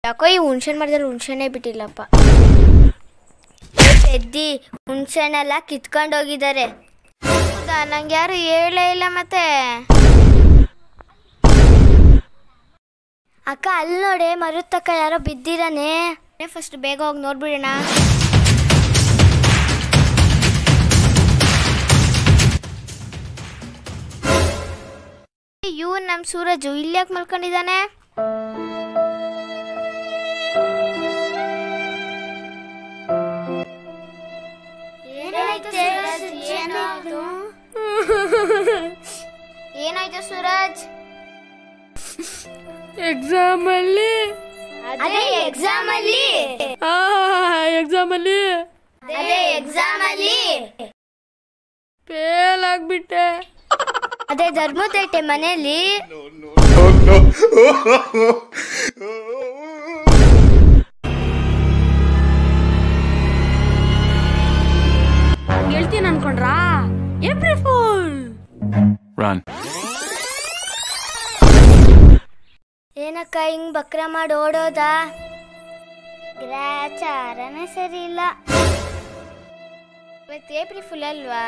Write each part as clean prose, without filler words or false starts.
ಯಾಕೋ ಈ ಹುಣ್ಸೆನ್ ಮರದಲ್ಲಿ ಹುಣ್ಸೆನೇ ಬಿಟ್ಟಿಲ್ಲಪ್ಪ. ಎದ್ದಿ ಹುಣ್ಸೆನೆಲ್ಲ ಕಿತ್ಕೊಂಡು ಹೋಗಿದ್ದಾರೆ. ಹೌದಾ? ನಂಗೆ ಯಾರು ಹೇಳೇ ಇಲ್ಲ. ಮತ್ತೆ ಅಕ್ಕ ಅಲ್ಲಿ ನೋಡೆ, ಮರದ ತಕ್ಕ ಯಾರೋ ಬಿದ್ದಿರಾನೆ. ಫಸ್ಟ್ ಬೇಗ ಹೋಗಿ ನೋಡ್ಬಿಡೋಣ. ಇವ್ ನಮ್ ಸೂರಜು ಇಲ್ಲಿ ಯಾಕೆ ಮಲ್ಕೊಂಡಿದ್ದಾನೆ? ಏನಾಯ್ತು ಸೂರಜ್? ಎಕ್ಸಾಮ್ ಅಲ್ಲಿ ಫೇಲ್ ಆಗ್ಬಿಟ್ಟೆ. ಅದೇ ಧರ್ಮದೈತೆ ಮನೆಯಲ್ಲಿ. ಹೇಳ್ತೀನಿ ಅನ್ಕೊಂಡ್ರಾ? April pool. ಏನಕ್ಕ ಹಿಂಗ್ ಬಕ್ರ ಮಾಡಿ ಓಡೋದ? ಗ್ರಾಚಾರನೇ ಸರಿ ಇಲ್ಲ. ಇವತ್ತು ಏಪ್ರಿಲ್ ಫುಲ್ ಅಲ್ವಾ?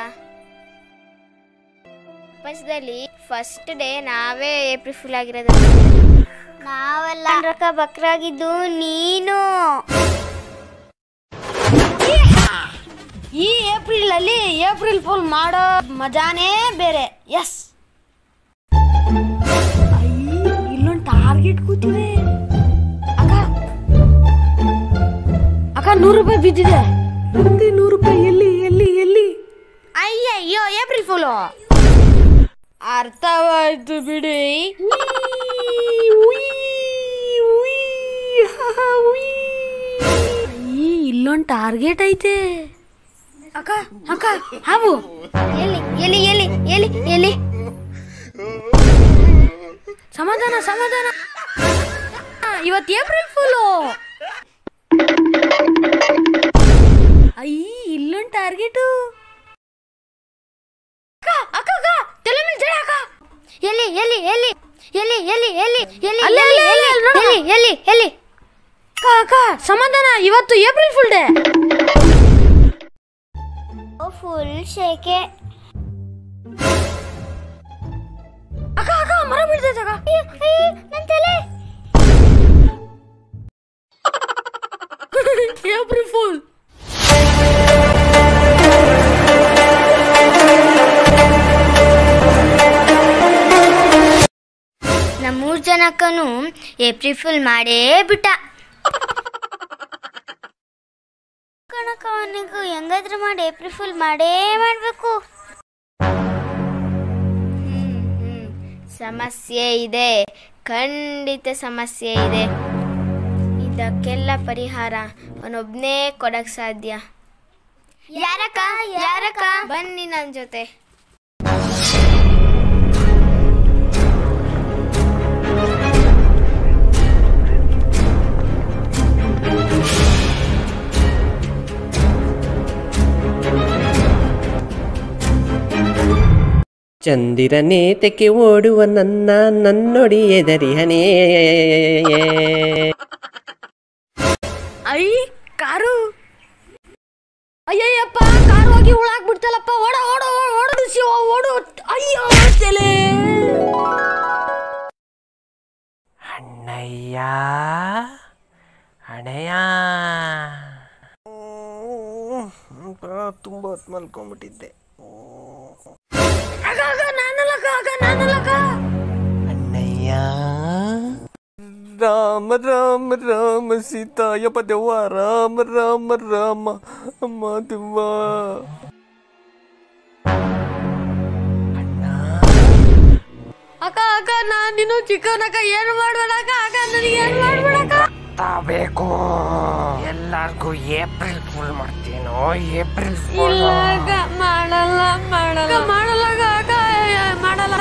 ಪ್ರಪಂಚದಲ್ಲಿ ಫಸ್ಟ್ ಡೇ ನಾವೇ ಏಪ್ರಿಲ್ ಫುಲ್ ಆಗಿರೋದು. ನಾವಲ್ಲ ಬಕ್ರ ಆಗಿದ್ದು ನೀನು. ಈ ಏಪ್ರಿಲ್ ಅಲ್ಲಿ ಏಪ್ರಿಲ್ ಫುಲ್ ಮಾಡೋ ಮಜಾನೇ ಬೇರೆ. ಎಸ್, ಇಲ್ಲೊಂದು ಟಾರ್ಗೆಟ್ ಕೂತಿದೆ. ಅಕ್ಕ 100 ರೂಪಾಯಿ ಬಿದ್ದಿದೆ. 100 ರೂಪಾಯಿ ಎಲ್ಲಿ ಎಲ್ಲಿ ಎಲ್ಲಿ? ಅಯ್ಯಯ್ಯೋ, ಏಪ್ರಿಲ್ ಫುಲ್ ಅರ್ಥವಾಯ್ತು ಬಿಡಿ. ಇಲ್ಲೊಂದು ಟಾರ್ಗೆಟ್ ಐತೆ. ಅಕ್ಕ ಅಕ್ಕ ಹಾವು ಎಲ್ಲಿ ಎಲ್ಲಿ ಎಲ್ಲಿ ಎಲ್ಲಿ ಎಲ್ಲಿ? ಸಮಾಧಾನ ಸಮಾಧಾನ, ಇವತ್ತು ಏಪ್ರಿಲ್ ಫುಲ್ಲು. ಇಲ್ಲೊಂದು ಟಾರ್ಗೆಟು. ಅಕ್ಕ ಅಕ್ಕ ತಲೆ ಮೇಲೆ ಜಡ ಅಕ್ಕ. ಎಲ್ಲಿ ಎಲ್ಲಿ ಎಲ್ಲಿ ಎಲ್ಲಿ ಎಲ್ಲಿ ಎಲ್ಲಿ ಎಲ್ಲಿ ಎಲ್ಲಿ ಎಲ್ಲಿ ಎಲ್ಲಿ? ಅಕ್ಕ ಅಕ್ಕ ಸಮಾಧಾನ, ಇವತ್ತು ಏಪ್ರಿಲ್ ಫುಲ್ ಡೇ. ಫುಲ್ ಶೇಕೆ. ಅಕ್ಕ ಅಕ್ಕ ಮರ ಬೀಳ್ತೈತೆ ಅಕ್ಕ. ನನ್ನ ತಲೆ. April full. ನಮ್ಮ 3 ಜನಕ್ಕೂ ಏಪ್ರಿಲ್ ಫುಲ್ ಮಾಡೇ ಬಿಟ್ಟ. ಅವನಿಗೂ ಹೆಂಗಾದ್ರೂ ಮಾಡಿ ಏಪ್ರಿಲ್ ಫುಲ್ ಮಾಡೇ ಮಾಡಬೇಕು. ಸಮಸ್ಯೆ ಇದೆ, ಖಂಡಿತ ಸಮಸ್ಯೆ ಇದೆ. ಇದಕ್ಕೆಲ್ಲ ಪರಿಹಾರ ಅವನೊಬ್ಬನೇ ಕೊಡಕ್ ಸಾಧ್ಯ. ಯಾರಕ್ಕ ಯಾರಕ್ಕ? ಬನ್ನಿ ನನ್ನ ಜೊತೆ. ಚಂದಿರನೇ ತೆಕ್ಕೆ ಓಡುವ ನನ್ನೊಡಿ ಎದರಿಹನೇ. ಐ ಕಾರು. ಅಯ್ಯಯ್ಯಪ್ಪ, ಕಾರು ಹೋಗಿ ಉಳಾಕ್ಬಿಡ್ತಲ್ಲಪ್ಪ. ಓಡ ಓಡ ಓಡು ಶಿವ ಓಡು. ಅಯ್ಯೋ ತಲೆ. ಅಣ್ಣಯ್ಯ ಅಣ್ಣಯ್ಯ, ತುಂಬ ಹೊತ್ತು ಮಲ್ಕೊಂಡ್ಬಿಟ್ಟಿದ್ದೆ. ಅಣ್ಣಯ್ಯ, ರಾಮ ರಾಮ ರಾಮ ಸೀತಾಯಪ್ಪ ದೆವ್ವ, ರಾಮ ರಾಮ ರಾಮ ಅಮ್ಮ ದೆವ್ವ. ಅಕ್ಕ ಅಕ್ಕ ನಾನಿನ್ನು ಚಿಕ್ಕವನಕ್ಕ, ಏನು ಮಾಡ್ಬೇಡಕ್ಕ ಅಕ್ಕ, ನನಗೆ ಏನು ಮಾಡ್ಬೇಡಕ್ಕ. ಬೇಕು ಎಲ್ಲಾರ್ಗೂ ಏಪ್ರಿಲ್ ಫುಲ್ ಮಾಡ್ತೀನೋ? ಏಪ್ರಿಲ್ ಫುಲ್ ಮಾಡಲ್ಲ ಮಾಡಲ್ಲ ಮಾಡಲ್ಲ ಅಕ್ಕ, ಮಾಡಲ್ಲ.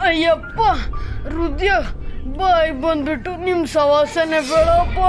ಅಯ್ಯಪ್ಪ ಹೃದಯ ಬಾಯ್ ಬಂದ್ಬಿಟ್ಟು ನಿಮ್ ಸವಾಸನೆ ಬೇಡಪ್ಪ.